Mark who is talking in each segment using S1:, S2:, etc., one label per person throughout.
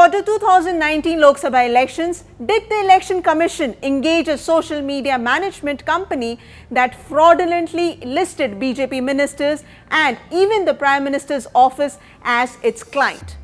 S1: For the 2019 Lok Sabha elections, did the Election Commission engage a social media management company that fraudulently listed BJP ministers and even the Prime Minister's office as its client?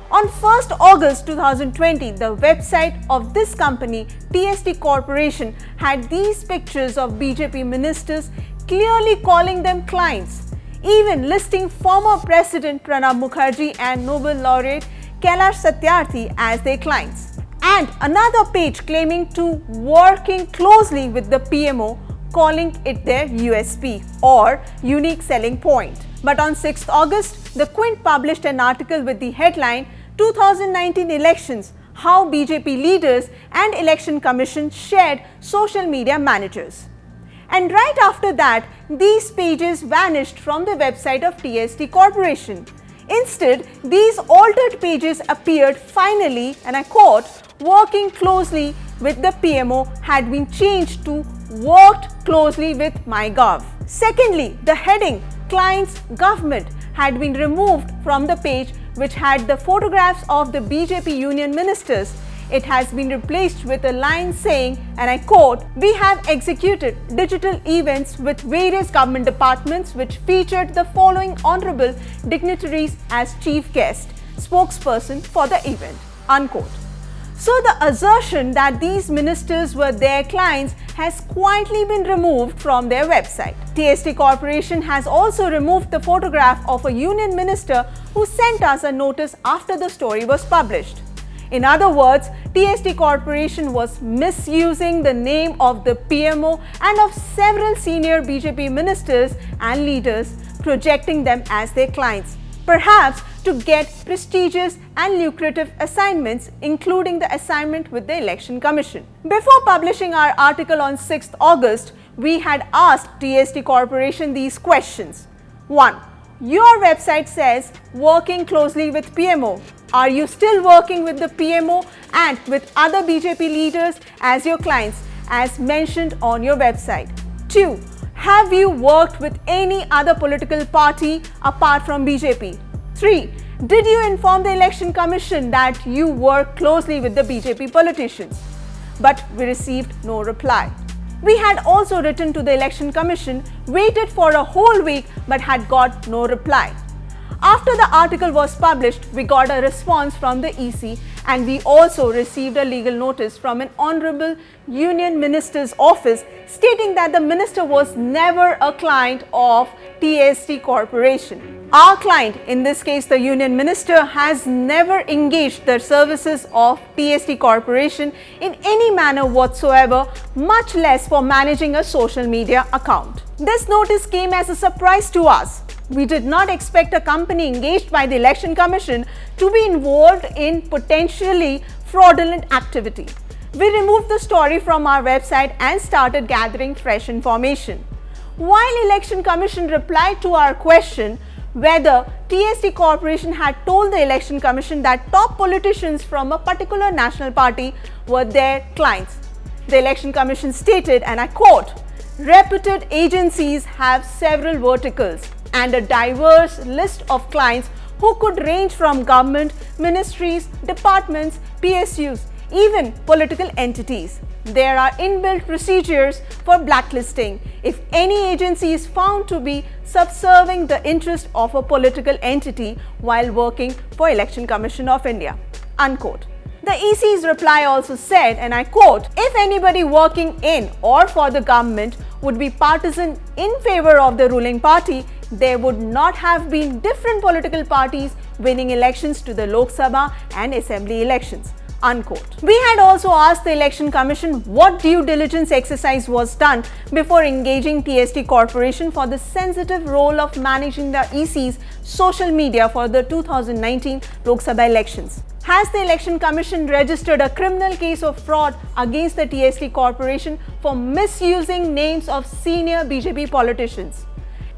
S1: On 1st August 2020, the website of this company, TST Corporation, had these pictures of BJP ministers clearly calling them clients, even listing former President Pranab Mukherjee and Nobel laureate Kailash Satyarthi as their clients. And another page claiming to working closely with the PMO, calling it their USP or unique selling point. But on 6th August, the Quint published an article with the headline 2019 Elections, How BJP Leaders and Election Commission Shared Social Media Managers. And right after that, these pages vanished from the website of TST Corporation. Instead, these altered pages appeared finally, and I quote, working closely with the PMO had been changed to worked closely with MyGov. Secondly, the heading Clients Government had been removed from the page which had the photographs of the BJP union ministers. It has been replaced with a line saying, and I quote, "We have executed digital events with various government departments which featured the following honorable dignitaries as chief guest, spokesperson for the event," unquote. So the assertion that these ministers were their clients has quietly been removed from their website. TST Corporation has also removed the photograph of a union minister who sent us a notice after the story was published. In other words, TST Corporation was misusing the name of the PMO and of several senior BJP ministers and leaders, projecting them as their clients, perhaps to get prestigious and lucrative assignments, including the assignment with the Election Commission. Before publishing our article on 6th August, we had asked TST Corporation these questions. 1. Your website says working closely with PMO. Are you still working with the PMO and with other BJP leaders as your clients, as mentioned on your website? 2. Have you worked with any other political party apart from BJP? 3. Did you inform the Election Commission that you work closely with the BJP politicians? But we received no reply. We had also written to the Election Commission, waited for a whole week but had got no reply. After the article was published, we got a response from the EC and we also received a legal notice from an honorable union minister's office stating that the minister was never a client of TST Corporation. Our client, in this case the union minister, has never engaged the services of TST Corporation in any manner whatsoever, much less for managing a social media account. This notice came as a surprise to us. We did not expect a company engaged by the Election Commission to be involved in potentially fraudulent activity. We removed the story from our website and started gathering fresh information. While Election Commission replied to our question whether TST Corporation had told the Election Commission that top politicians from a particular national party were their clients, the Election Commission stated, and I quote, "Reputed agencies have several verticals and a diverse list of clients who could range from government, ministries, departments, PSUs, even political entities. There are inbuilt procedures for blacklisting if any agency is found to be subserving the interest of a political entity while working for Election Commission of India," unquote. The EC's reply also said, and I quote, "If anybody working in or for the government would be partisan in favor of the ruling party, there would not have been different political parties winning elections to the Lok Sabha and Assembly elections," unquote. We had also asked the Election Commission what due diligence exercise was done before engaging TST Corporation for the sensitive role of managing the EC's social media for the 2019 Lok Sabha elections. Has the Election Commission registered a criminal case of fraud against the TST Corporation for misusing names of senior BJP politicians?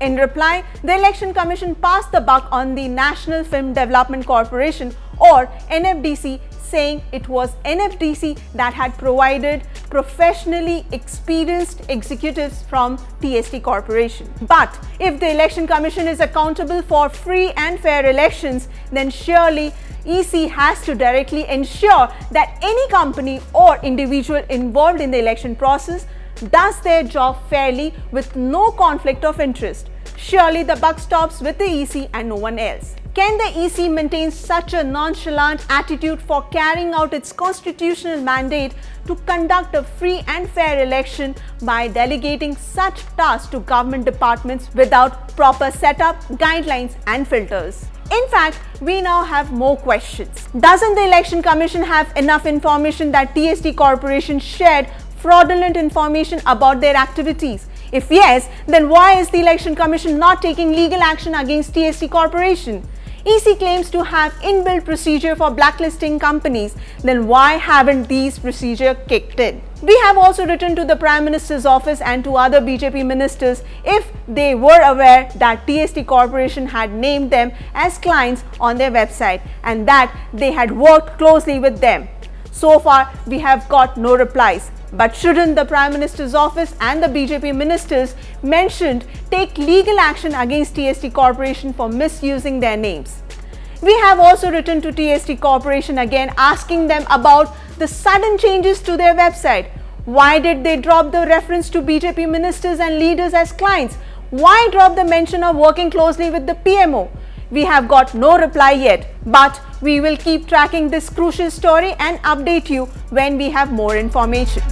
S1: In reply, the Election Commission passed the buck on the National Film Development Corporation or NFDC, saying it was NFDC that had provided professionally experienced executives from TST Corporation. But if the Election Commission is accountable for free and fair elections, then surely EC has to directly ensure that any company or individual involved in the election process does their job fairly with no conflict of interest. Surely the buck stops with the EC and no one else. Can the EC maintain such a nonchalant attitude for carrying out its constitutional mandate to conduct a free and fair election by delegating such tasks to government departments without proper setup, guidelines and filters? In fact, we now have more questions. Doesn't the Election Commission have enough information that TST Corporation shared fraudulent information about their activities? If yes, then why is the Election Commission not taking legal action against TST Corporation? EC claims to have inbuilt procedure for blacklisting companies, then why haven't these procedures kicked in? We have also written to the Prime Minister's office and to other BJP ministers if they were aware that TST Corporation had named them as clients on their website and that they had worked closely with them. So far, we have got no replies. But shouldn't the Prime Minister's office and the BJP ministers mentioned take legal action against TST Corporation for misusing their names? We have also written to TST Corporation again asking them about the sudden changes to their website. Why did they drop the reference to BJP ministers and leaders as clients? Why drop the mention of working closely with the PMO? We have got no reply yet, but we will keep tracking this crucial story and update you when we have more information.